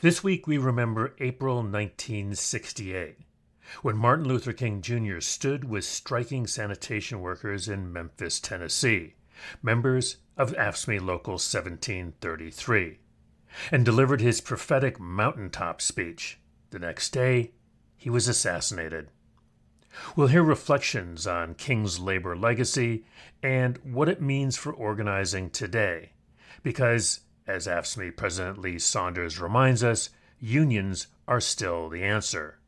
This week we remember April 1968, when Martin Luther King Jr. stood with striking sanitation workers in Memphis, Tennessee, members of AFSCME Local 1733, and delivered his prophetic Mountaintop speech. The next day, he was assassinated. We'll hear reflections on King's labor legacy and what it means for organizing today, because, as AFSCME President Lee Saunders reminds us, unions are still the answer.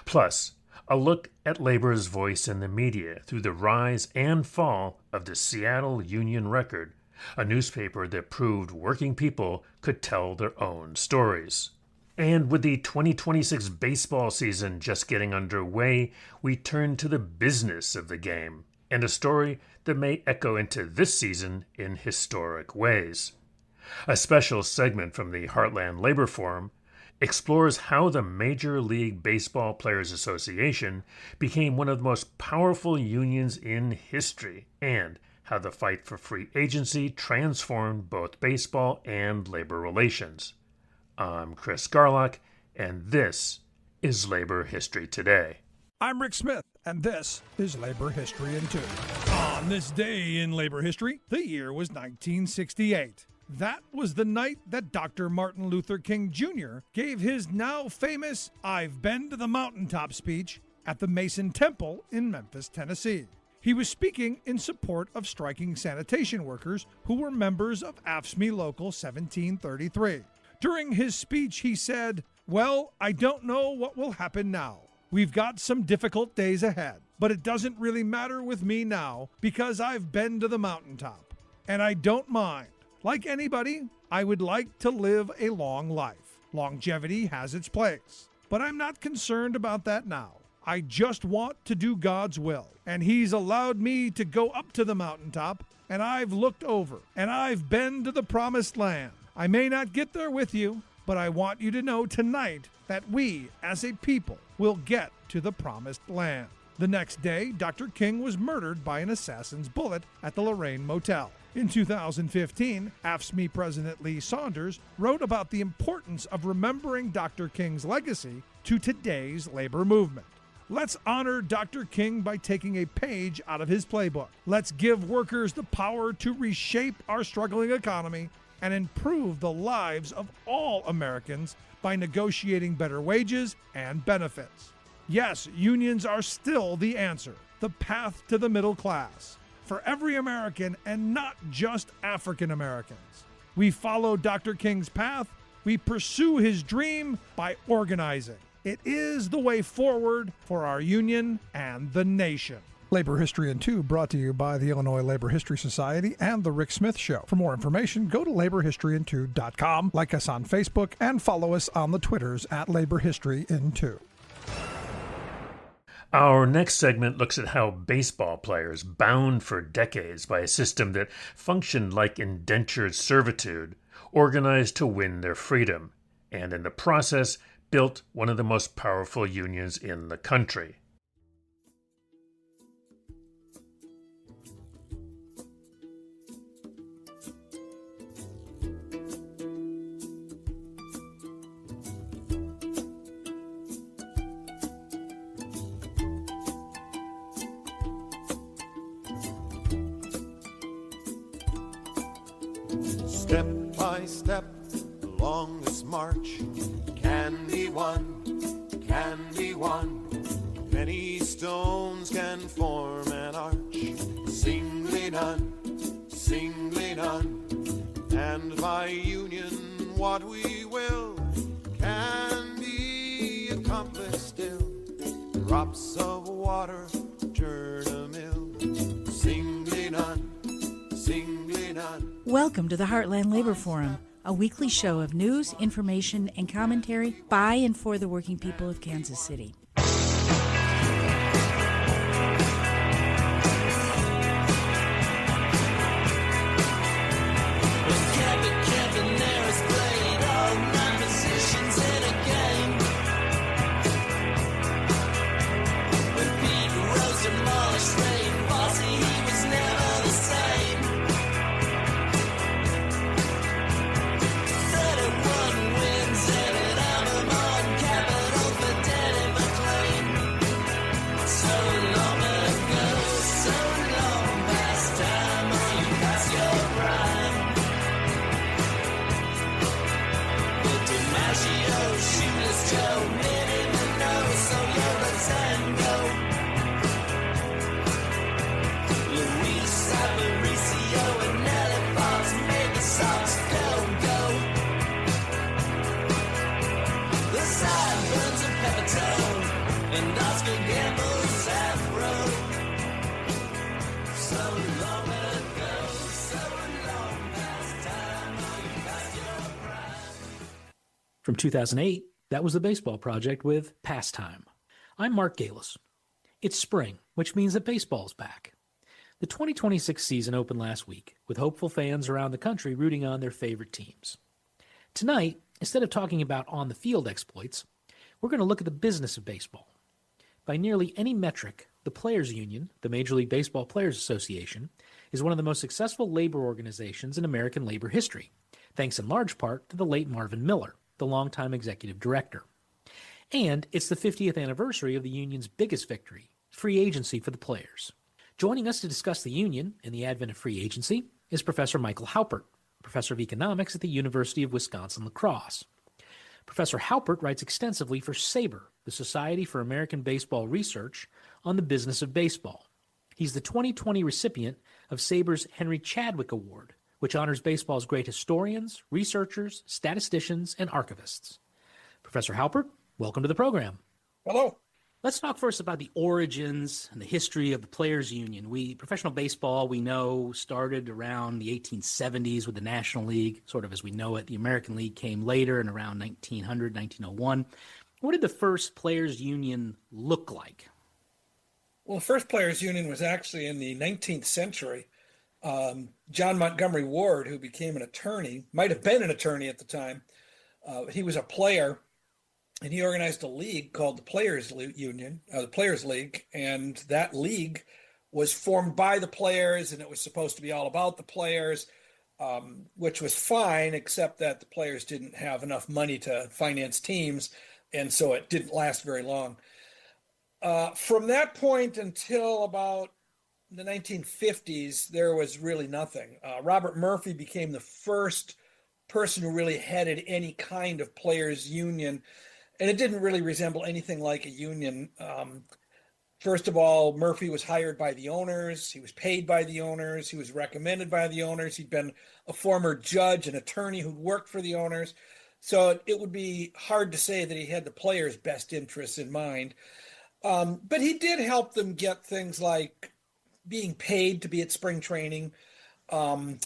Plus, a look at labor's voice in the media through the rise and fall of the Seattle Union Record, a newspaper that proved working people could tell their own stories. And with the 2026 baseball season just getting underway, we turn to the business of the game and a story that may echo into this season in historic ways. A special segment from the Heartland Labor Forum explores how the Major League Baseball Players Association became one of the most powerful unions in history and how the fight for free agency transformed both baseball and labor relations. I'm Chris Garlock, and this is Labor History Today. I'm Rick Smith, and this is Labor History in 2. On this day in labor history, the year was 1968. That was the night that Dr. Martin Luther King Jr. gave his now famous "I've Been to the Mountaintop" speech at the Mason Temple in Memphis, Tennessee. He was speaking in support of striking sanitation workers who were members of AFSCME Local 1733. During his speech, he said, "Well, I don't know what will happen now. We've got some difficult days ahead, but it doesn't really matter with me now because I've been to the mountaintop, and I don't mind. Like anybody, I would like to live a long life. Longevity has its place, but I'm not concerned about that now. I just want to do God's will, and He's allowed me to go up to the mountaintop, and I've looked over, and I've been to the promised land. I may not get there with you, but I want you to know tonight that we, as a people, will get to the promised land." The next day, Dr. King was murdered by an assassin's bullet at the Lorraine Motel. In 2015, AFSCME President Lee Saunders wrote about the importance of remembering Dr. King's legacy to today's labor movement. Let's honor Dr. King by taking a page out of his playbook. Let's give workers the power to reshape our struggling economy and improve the lives of all Americans by negotiating better wages and benefits. Yes, unions are still the answer, the path to the middle class, for every American and not just African Americans. We follow Dr. King's path. We pursue his dream by organizing. It is the way forward for our union and the nation. Labor History in 2 brought to you by the Illinois Labor History Society and The Rick Smith Show. For more information, go to laborhistoryin2.com, like us on Facebook, and follow us on the Twitters at Labor History in 2. Our next segment looks at how baseball players, bound for decades by a system that functioned like indentured servitude, organized to win their freedom, and in the process built one of the most powerful unions in the country. Step by step along this march can be won, can be won. Many stones can form an arch, singly none, and by union what we will can be accomplished still. Drops of water turn a mill, singly none. Welcome to the Heartland Labor Forum, a weekly show of news, information, and commentary by and for the working people of Kansas City. Wednesday. baritone and Oscar Gamble's afro. So long ago, so long past time, are you past your prime? From 2008, that was the Baseball Project with Pastime. I'm Mark Galis. It's spring, which means that baseball's back. The 2026 season opened last week, with hopeful fans around the country rooting on their favorite teams. Tonight, instead of talking about on-the-field exploits, we're going to look at the business of baseball. By nearly any metric, the Players Union, the Major League Baseball Players Association, is one of the most successful labor organizations in American labor history, thanks in large part to the late Marvin Miller, the longtime executive director. And it's the 50th anniversary of the union's biggest victory, free agency for the players. Joining us to discuss the union and the advent of free agency is Professor Michael Haupert, professor of economics at the University of Wisconsin-La Crosse. Professor Haupert writes extensively for SABR, the Society for American Baseball Research, on the business of baseball. He's the 2020 recipient of SABR's Henry Chadwick Award, which honors baseball's great historians, researchers, statisticians, and archivists. Professor Haupert, welcome to the program. Hello. Let's talk first about the origins and the history of the Players Union. Professional baseball, we know, started around the 1870s with the National League, sort of as we know it. The American League came later in around 1900, 1901. What did the first Players Union look like? Well, the first Players Union was actually in the 19th century. John Montgomery Ward, who became an attorney, might have been an attorney at the time. He was a player. And he organized a league called the Players Union, the Players League, and that league was formed by the players, and it was supposed to be all about the players, which was fine, except that the players didn't have enough money to finance teams, and so it didn't last very long. From that point until about the 1950s, there was really nothing. Robert Murphy became the first person who really headed any kind of players union. And it didn't really resemble anything like a union. First of all, Murphy was hired by the owners. He was paid by the owners. He was recommended by the owners. He'd been a former judge and attorney who'd worked for the owners. So it would be hard to say that he had the players' best interests in mind. But he did help them get things like being paid to be at spring training, kind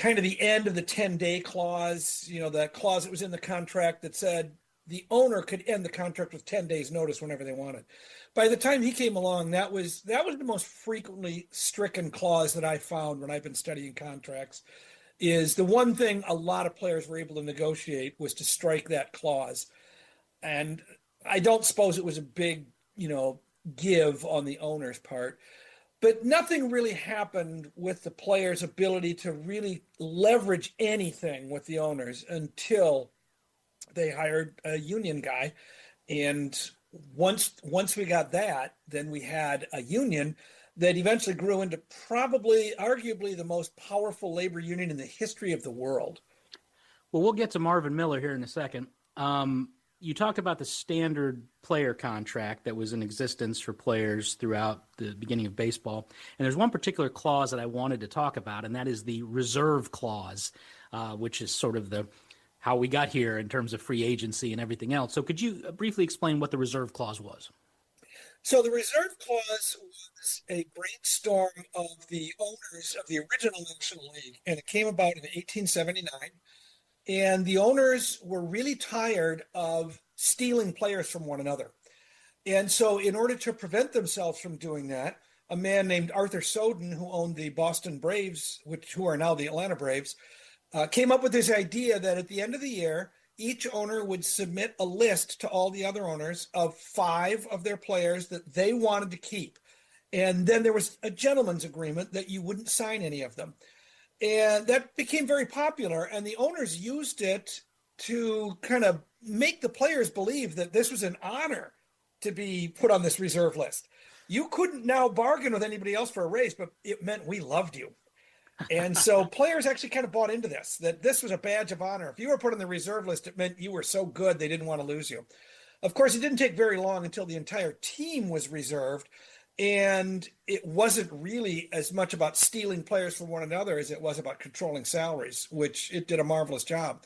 of the end of the 10-day clause, that clause that was in the contract that said, the owner could end the contract with 10 days notice whenever they wanted. By the time he came along, that was the most frequently stricken clause that I found when I've been studying contracts, is the one thing a lot of players were able to negotiate was to strike that clause. And I don't suppose it was a big, give on the owner's part, but nothing really happened with the players' ability to really leverage anything with the owners until they hired a union guy. And once we got that, then we had a union that eventually grew into probably, arguably, the most powerful labor union in the history of the world. Well, we'll get to Marvin Miller here in a second. You talked about the standard player contract that was in existence for players throughout the beginning of baseball. And there's one particular clause that I wanted to talk about, and that is the reserve clause, which is sort of how we got here in terms of free agency and everything else. So could you briefly explain what the reserve clause was? So the reserve clause was a brainstorm of the owners of the original National League, and it came about in 1879. And the owners were really tired of stealing players from one another. And so in order to prevent themselves from doing that, a man named Arthur Soden, who owned the Boston Braves, who are now the Atlanta Braves, came up with this idea that at the end of the year, each owner would submit a list to all the other owners of 5 of their players that they wanted to keep. And then there was a gentleman's agreement that you wouldn't sign any of them. And that became very popular. And the owners used it to kind of make the players believe that this was an honor to be put on this reserve list. You couldn't now bargain with anybody else for a raise, but it meant we loved you. And so players actually kind of bought into this, that this was a badge of honor. If you were put on the reserve list, it meant you were so good they didn't want to lose you. Of course, it didn't take very long until the entire team was reserved, and it wasn't really as much about stealing players from one another as it was about controlling salaries, which it did a marvelous job.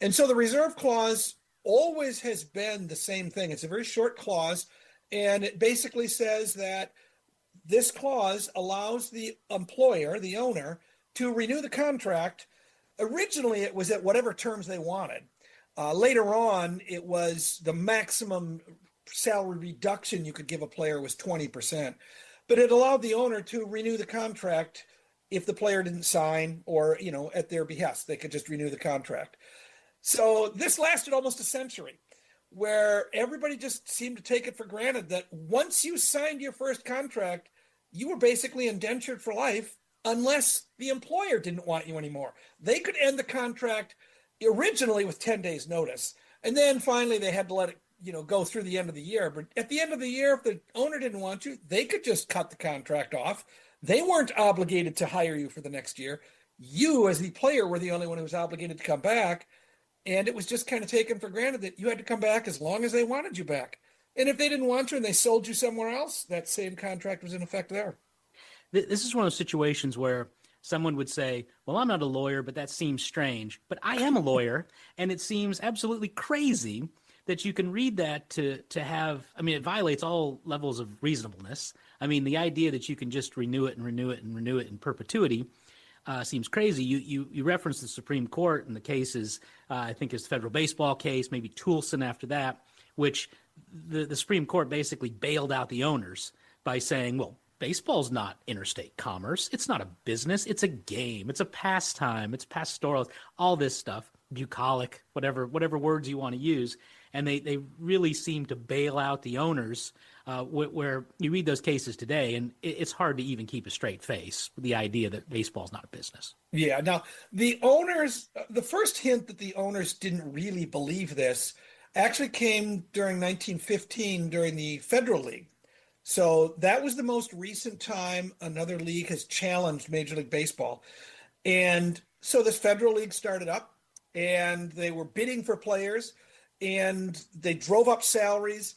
And so the reserve clause always has been the same thing. It's a very short clause, and it basically says that this clause allows the employer, the owner, to renew the contract. Originally, it was at whatever terms they wanted. Later on, it was the maximum salary reduction you could give a player was 20%, but it allowed the owner to renew the contract if the player didn't sign, or, at their behest, they could just renew the contract. So this lasted almost a century, where everybody just seemed to take it for granted that once you signed your first contract, you were basically indentured for life unless the employer didn't want you anymore. They could end the contract originally with 10 days notice, and then finally they had to let it go through the end of the year. But at the end of the year, if the owner didn't want you, they could just cut the contract off. They weren't obligated to hire you for the next year. You, as the player, were the only one who was obligated to come back. And it was just kind of taken for granted that you had to come back as long as they wanted you back. And if they didn't want you and they sold you somewhere else, that same contract was in effect there. This is one of those situations where someone would say, well, I'm not a lawyer, but that seems strange. But I am a lawyer, and it seems absolutely crazy that you can read that to have, it violates all levels of reasonableness. The idea that you can just renew it and renew it and renew it in perpetuity seems crazy. You referenced the Supreme Court and the cases, I think it's the federal baseball case, maybe Toulson after that, which the Supreme Court basically bailed out the owners by saying, well, baseball's not interstate commerce. It's not a business. It's a game. It's a pastime. It's pastoral, all this stuff, bucolic, whatever words you want to use. And they really seem to bail out the owners, where you read those cases today, and it's hard to even keep a straight face with the idea that baseball's not a business. Yeah. Now, the owners, the first hint that the owners didn't really believe this actually came during 1915 during the Federal League. So that was the most recent time another league has challenged Major League Baseball. And so this Federal League started up, and they were bidding for players, and they drove up salaries,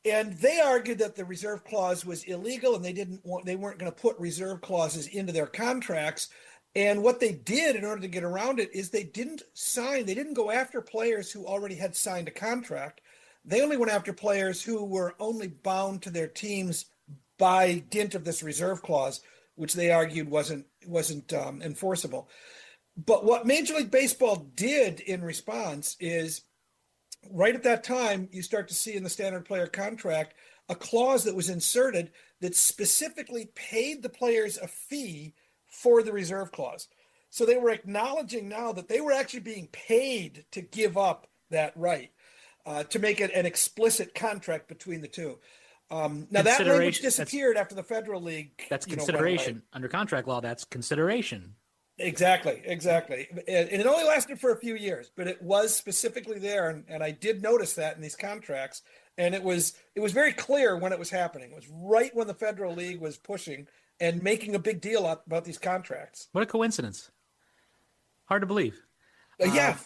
and they argued that the reserve clause was illegal, and they weren't going to put reserve clauses into their contracts. And what they did in order to get around it is they didn't go after players who already had signed a contract. They only went after players who were only bound to their teams by dint of this reserve clause, which they argued wasn't enforceable. But what Major League Baseball did in response is, right at that time, you start to see in the standard player contract a clause that was inserted that specifically paid the players a fee for the reserve clause. So they were acknowledging now that they were actually being paid to give up that right, to make it an explicit contract between the two. Now that language disappeared after the Federal League. That's consideration. Under contract law, that's consideration. Exactly. And it only lasted for a few years, but it was specifically there. And I did notice that in these contracts. And it was very clear when it was happening. It was right when the Federal League was pushing and making a big deal about these contracts. What a coincidence. Hard to believe. Yeah.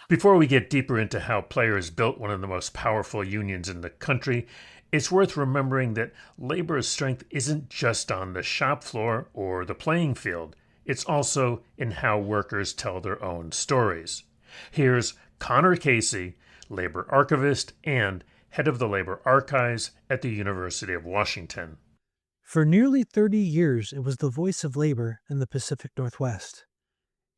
Before we get deeper into how players built one of the most powerful unions in the country, it's worth remembering that labor's strength isn't just on the shop floor or the playing field. It's also in how workers tell their own stories. Here's Conor Casey, labor archivist and head of the labor archives at the University of Washington. For nearly 30 years, it was the voice of labor in the Pacific Northwest.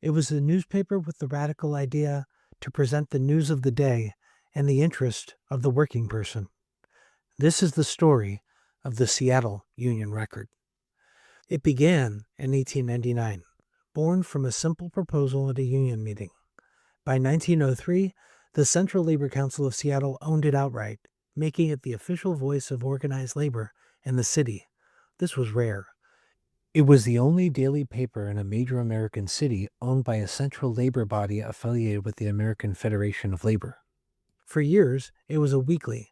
It was the newspaper with the radical idea to present the news of the day and the interest of the working person. This is the story of the Seattle Union Record. It began in 1899, born from a simple proposal at a union meeting. By 1903, the Central Labor Council of Seattle owned it outright, making it the official voice of organized labor in the city. This was rare. It was the only daily paper in a major American city owned by a central labor body affiliated with the American Federation of Labor. For years, it was a weekly,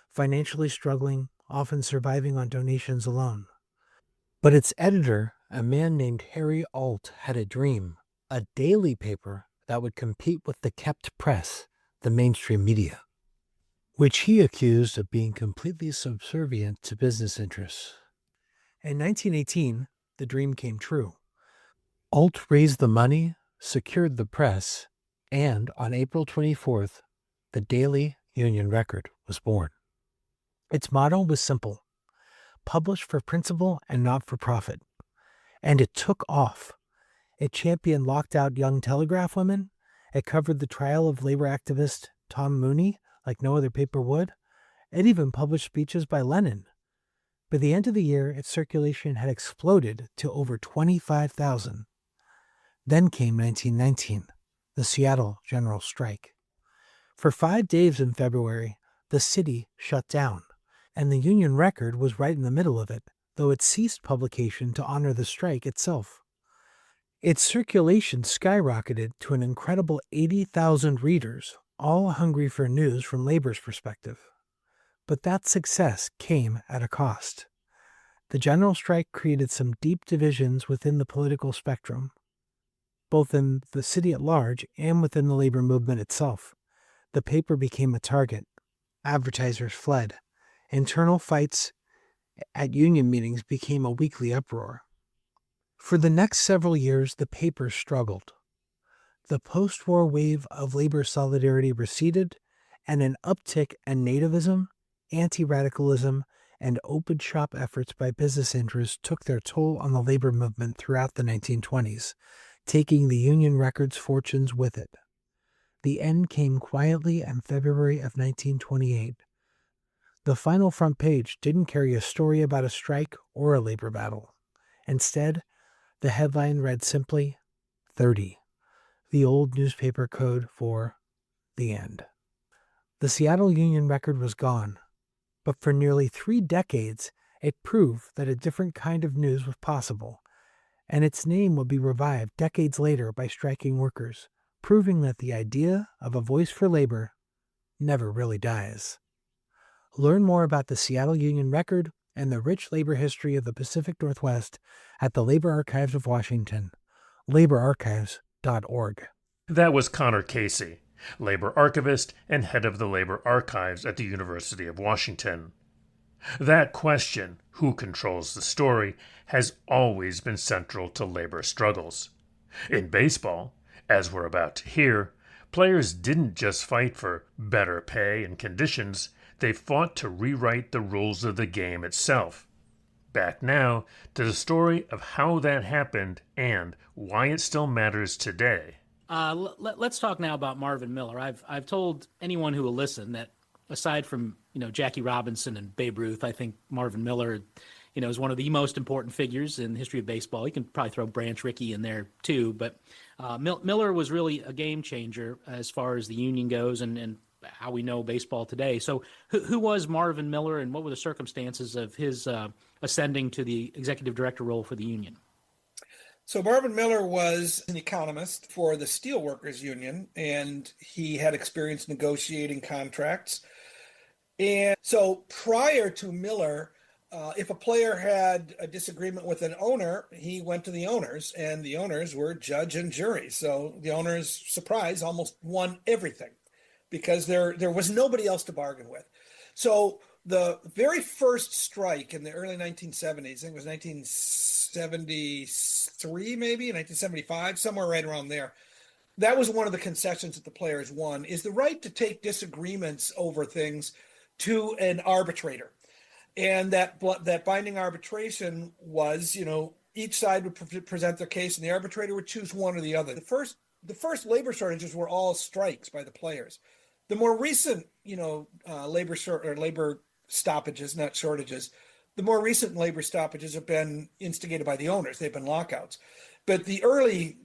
financially struggling, often surviving on donations alone. But its editor, a man named Harry Alt, had a dream, a daily paper that would compete with the kept press, the mainstream media, which he accused of being completely subservient to business interests. In 1918, the dream came true. Alt raised the money, secured the press, And on April 24th, the Daily Union Record was born. Its motto was simple: publish for principle and not for profit. And it took off. It championed locked-out young telegraph women. It covered the trial of labor activist Tom Mooney like no other paper would. It even published speeches by Lenin. By the end of the year, its circulation had exploded to over 25,000. Then came 1919, the Seattle General Strike. For 5 days in February, the city shut down, and the Union Record was right in the middle of it, though it ceased publication to honor the strike itself. Its circulation skyrocketed to an incredible 80,000 readers, all hungry for news from labor's perspective. But that success came at a cost. The general strike created some deep divisions within the political spectrum, both in the city at large and within the labor movement itself. The paper became a target. Advertisers fled. Internal fights at union meetings became a weekly uproar. For the next several years, the paper struggled. The post-war wave of labor solidarity receded, and an uptick in nativism, anti-radicalism, and open shop efforts by business interests took their toll on the labor movement throughout the 1920s, taking the Union Record's fortunes with it. The end came quietly in February of 1928. The final front page didn't carry a story about a strike or a labor battle. Instead, the headline read simply, 30, the old newspaper code for the end. The Seattle Union Record was gone, but for nearly 3 decades, it proved that a different kind of news was possible, and its name would be revived decades later by striking workers, proving that the idea of a voice for labor never really dies. Learn more about the Seattle Union Record and the rich labor history of the Pacific Northwest at the Labor Archives of Washington, laborarchives.org. That was Conor Casey, labor archivist and head of the Labor Archives at the University of Washington. That question, who controls the story, has always been central to labor struggles. In baseball, as we're about to hear, players didn't just fight for better pay and conditions, they fought to rewrite the rules of the game itself. Back now to the story of how that happened and why it still matters today. Let's talk now about Marvin Miller. I've told anyone who will listen that aside from Jackie Robinson and Babe Ruth, I think Marvin Miller is one of the most important figures in the history of baseball. You can probably throw Branch Rickey in there too, but Miller was really a game changer as far as the union goes and how we know baseball today. So who was Marvin Miller, and what were the circumstances of his ascending to the executive director role for the union? So Marvin Miller was an economist for the Steelworkers Union, and he had experience negotiating contracts. And so prior to Miller, if a player had a disagreement with an owner, he went to the owners, and the owners were judge and jury. So the owners, surprise, almost won everything because there was nobody else to bargain with. So the very first strike in the early 1970s, I think it was 1973, maybe 1975, somewhere right around there. That was one of the concessions that the players won, is the right to take disagreements over things to an arbitrator. And that binding arbitration was, each side would present their case and the arbitrator would choose one or the other. The first labor shortages were all strikes by the players. The more recent, labor stoppages, not shortages, the more recent labor stoppages have been instigated by the owners. They've been lockouts. But the early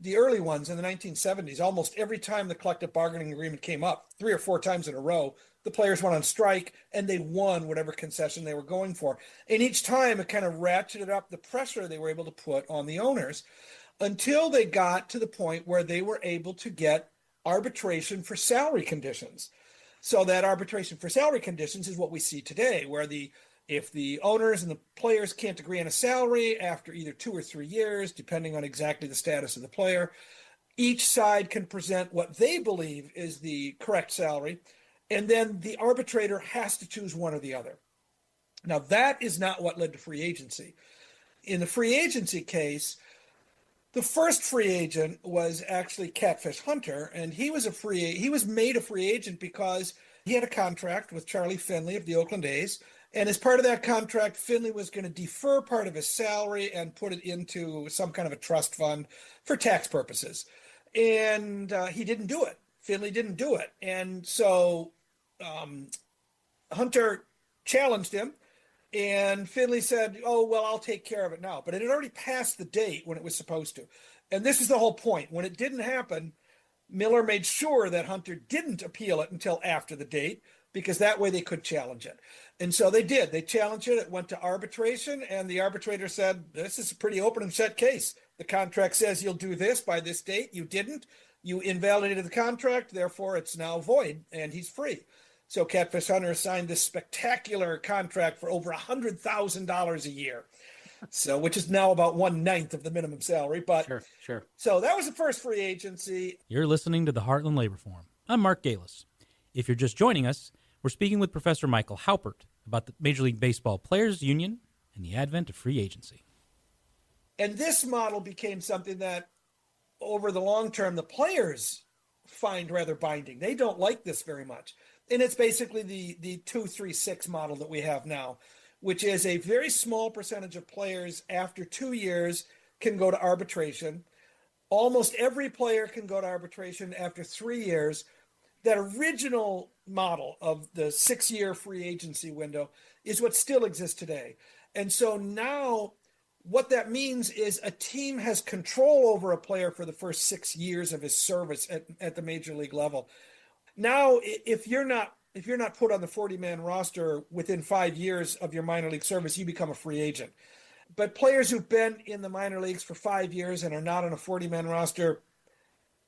ones in the 1970s, almost every time the collective bargaining agreement came up, 3 or 4 times in a row, the players went on strike and they won whatever concession they were going for. And each time it kind of ratcheted up the pressure they were able to put on the owners until they got to the point where they were able to get arbitration for salary conditions. So that arbitration for salary conditions is what we see today, where if the owners and the players can't agree on a salary after either 2 or 3 years, depending on exactly the status of the player, each side can present what they believe is the correct salary, and then the arbitrator has to choose one or the other. Now, that is not what led to free agency. In the free agency case, The first free agent was actually Catfish Hunter, and he was made a free agent because he had a contract with Charlie Finley of the Oakland A's. And as part of that contract, Finley was going to defer part of his salary and put it into some kind of a trust fund for tax purposes. And he didn't do it. Finley didn't do it. And so Hunter challenged him, and Finley said, "Oh, well, I'll take care of it now." But it had already passed the date when it was supposed to. And this is the whole point. When it didn't happen, Miller made sure that Hunter didn't appeal it until after the date, because that way they could challenge it. And so they did. They challenged it. It went to arbitration, and the arbitrator said, "This is a pretty open and shut case. The contract says you'll do this by this date. You didn't. You invalidated the contract. Therefore, it's now void," and he's free. So Catfish Hunter signed this spectacular contract for over $100,000 a year. So, which is now about 1/9 of the minimum salary. But Sure. so that was the first free agency. You're listening to the Heartland Labor Forum. I'm Mark Galis. If you're just joining us, we're speaking with Professor Michael Haupert about the Major League Baseball Players Union and the advent of free agency. And this model became something that over the long term, the players find rather binding. They don't like this very much. And it's basically the 2-3-6 model that we have now, which is a very small percentage of players after 2 years can go to arbitration. Almost every player can go to arbitration after 3 years. That original model of the 6-year free agency window is what still exists today. And so now what that means is a team has control over a player for the first 6 years of his service at the major league level. Now, if you're not put on the 40-man roster within 5 years of your minor league service, you become a free agent. But players who've been in the minor leagues for 5 years and are not on a 40-man roster,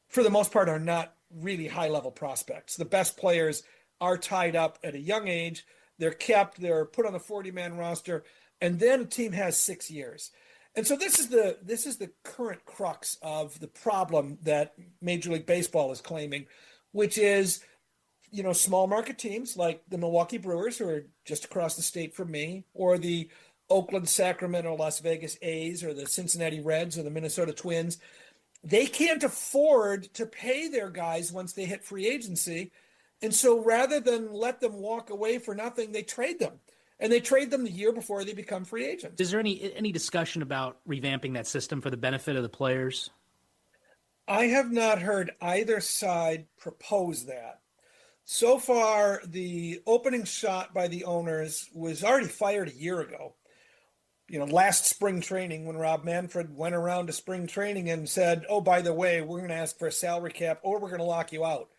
for the most part, are not really high-level prospects. The best players are tied up at a young age. They're put on the 40-man roster, and then a team has 6 years. And so this is the current crux of the problem that Major League Baseball is claiming, which is, small market teams like the Milwaukee Brewers, who are just across the state from me, or the Oakland, Sacramento, Las Vegas A's, or the Cincinnati Reds, or the Minnesota Twins. They can't afford to pay their guys once they hit free agency. And so rather than let them walk away for nothing, they trade them. And they trade them the year before they become free agents. Is there any discussion about revamping that system for the benefit of the players? I have not heard either side propose that. So far, the opening shot by the owners was already fired a year ago. Last spring training, when Rob Manfred went around to spring training and said, "Oh, by the way, we're going to ask for a salary cap, or we're going to lock you out."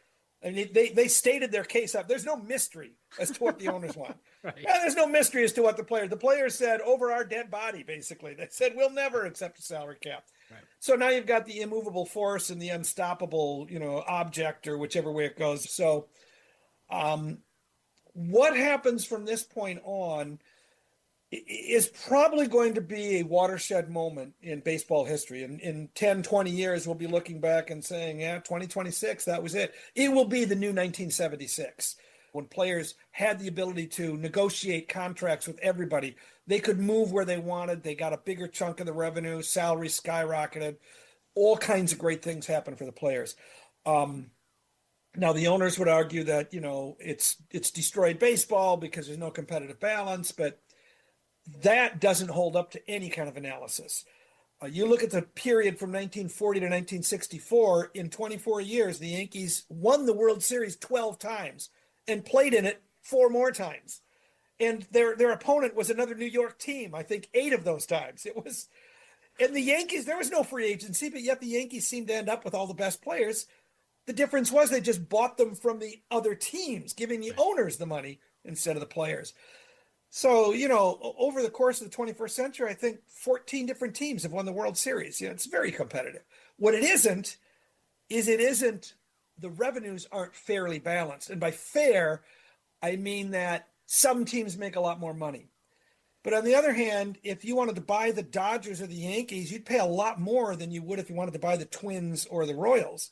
I mean, they stated their case up. There's no mystery as to what the owners want. Right. Yeah, there's no mystery as to what the players said over our dead body, basically. They said, "We'll never accept a salary cap." Right. So now you've got the immovable force and the unstoppable, object, or whichever way it goes. So what happens from this point on is probably going to be a watershed moment in baseball history. In 10, 20 years, we'll be looking back and saying, 2026, that was it. It will be the new 1976, when players had the ability to negotiate contracts with everybody. They could move where they wanted. They got a bigger chunk of the revenue. Salaries skyrocketed. All kinds of great things happened for the players. Now, the owners would argue that, it's destroyed baseball because there's no competitive balance, but that doesn't hold up to any kind of analysis. You look at the period from 1940 to 1964, in 24 years, the Yankees won the World Series 12 times and played in it 4 more times. And their opponent was another New York team, I think 8 of those times. And the Yankees, there was no free agency, but yet the Yankees seemed to end up with all the best players. The difference was they just bought them from the other teams, giving the owners the money instead of the players. So, over the course of the 21st century, I think 14 different teams have won the World Series. It's very competitive. What it isn't, the revenues aren't fairly balanced. And by fair, I mean that some teams make a lot more money. But on the other hand, if you wanted to buy the Dodgers or the Yankees, you'd pay a lot more than you would if you wanted to buy the Twins or the Royals.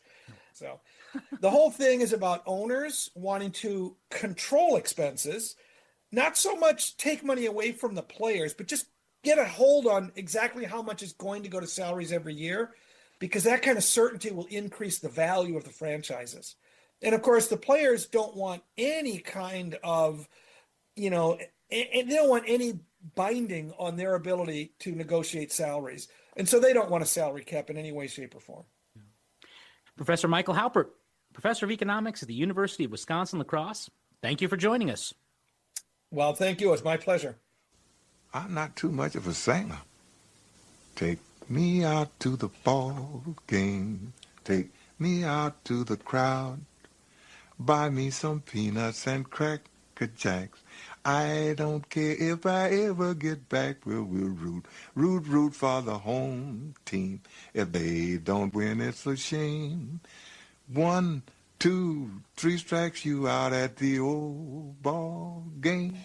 So the whole thing is about owners wanting to control expenses, not so much take money away from the players, but just get a hold on exactly how much is going to go to salaries every year, because that kind of certainty will increase the value of the franchises. And of course, the players don't want any kind of, and they don't want any binding on their ability to negotiate salaries. And so they don't want a salary cap in any way, shape, or form. Professor Michael Halpert, Professor of Economics at the University of Wisconsin-La Crosse, thank you for joining us. Well, thank you. It's my pleasure. I'm not too much of a singer. Take me out to the ball game. Take me out to the crowd. Buy me some peanuts and cracker jacks. I don't care if I ever get back. We'll root for the home team. If they don't win, it's a shame. 1, 2, 3 strikes you out at the old ball game.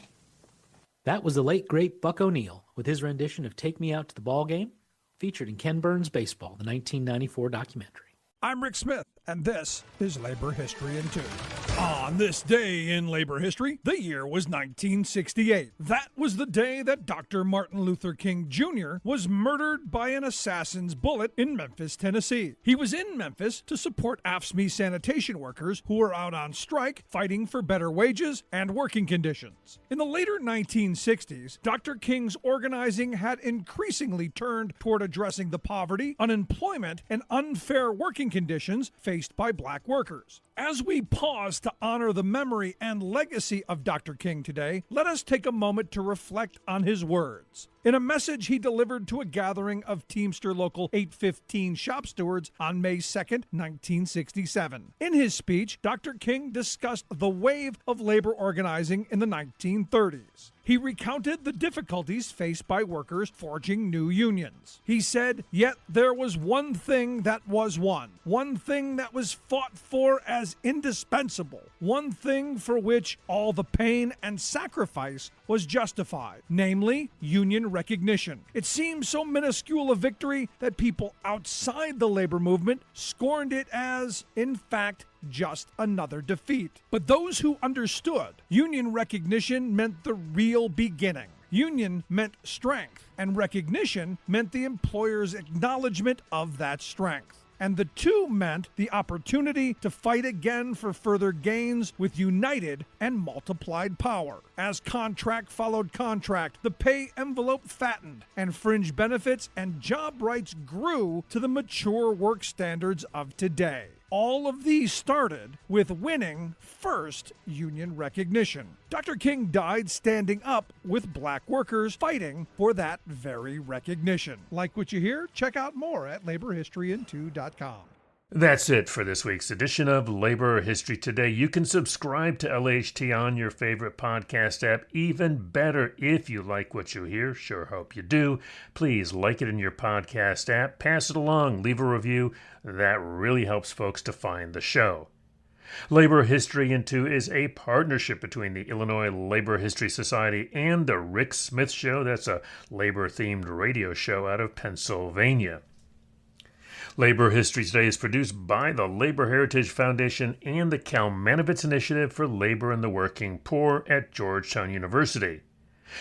That was the late, great Buck O'Neill with his rendition of Take Me Out to the Ball Game, featured in Ken Burns' Baseball, the 1994 documentary. I'm Rick Smith, and this is Labor History in 2. On this day in labor history, the year was 1968. That was the day that Dr. Martin Luther King Jr. was murdered by an assassin's bullet in Memphis, Tennessee. He was in Memphis to support AFSCME sanitation workers who were out on strike fighting for better wages and working conditions. In the later 1960s, Dr. King's organizing had increasingly turned toward addressing the poverty, unemployment, and unfair working conditions faced by black workers. As we pause to honor the memory and legacy of Dr. King today, let us take a moment to reflect on his words. In a message he delivered to a gathering of Teamster Local 815 shop stewards on May 2nd, 1967. In his speech, Dr. King discussed the wave of labor organizing in the 1930s. He recounted the difficulties faced by workers forging new unions. He said, "Yet there was one thing that was won, one thing that was fought for as indispensable, one thing for which all the pain and sacrifice was justified, namely union recognition. It seemed so minuscule a victory that people outside the labor movement scorned it as, in fact, just another defeat. But those who understood union recognition meant the real beginning. Union meant strength, and recognition meant the employer's acknowledgement of that strength. And the two meant the opportunity to fight again for further gains with united and multiplied power. As contract followed contract, the pay envelope fattened, and fringe benefits and job rights grew to the mature work standards of today. All of these started with winning first union recognition. Dr. King died standing up with black workers fighting for that very recognition. Like what you hear? Check out more at laborhistoryin2.com. That's it for this week's edition of Labor History Today. You can subscribe to LHT on your favorite podcast app. Even better, if you like what you hear, sure hope you do, please like it in your podcast app, pass it along, leave a review. That really helps folks to find the show. Labor History in 2 is a partnership between the Illinois Labor History Society and the Rick Smith Show. That's a labor-themed radio show out of Pennsylvania. Labor History Today is produced by the Labor Heritage Foundation and the Kalmanovitz Initiative for Labor and the Working Poor at Georgetown University.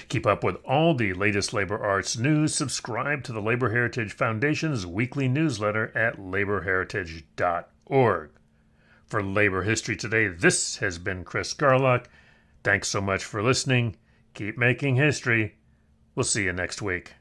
Keep up with all the latest labor arts news. Subscribe to the Labor Heritage Foundation's weekly newsletter at laborheritage.org. For Labor History Today, this has been Chris Garlock. Thanks so much for listening. Keep making history. We'll see you next week.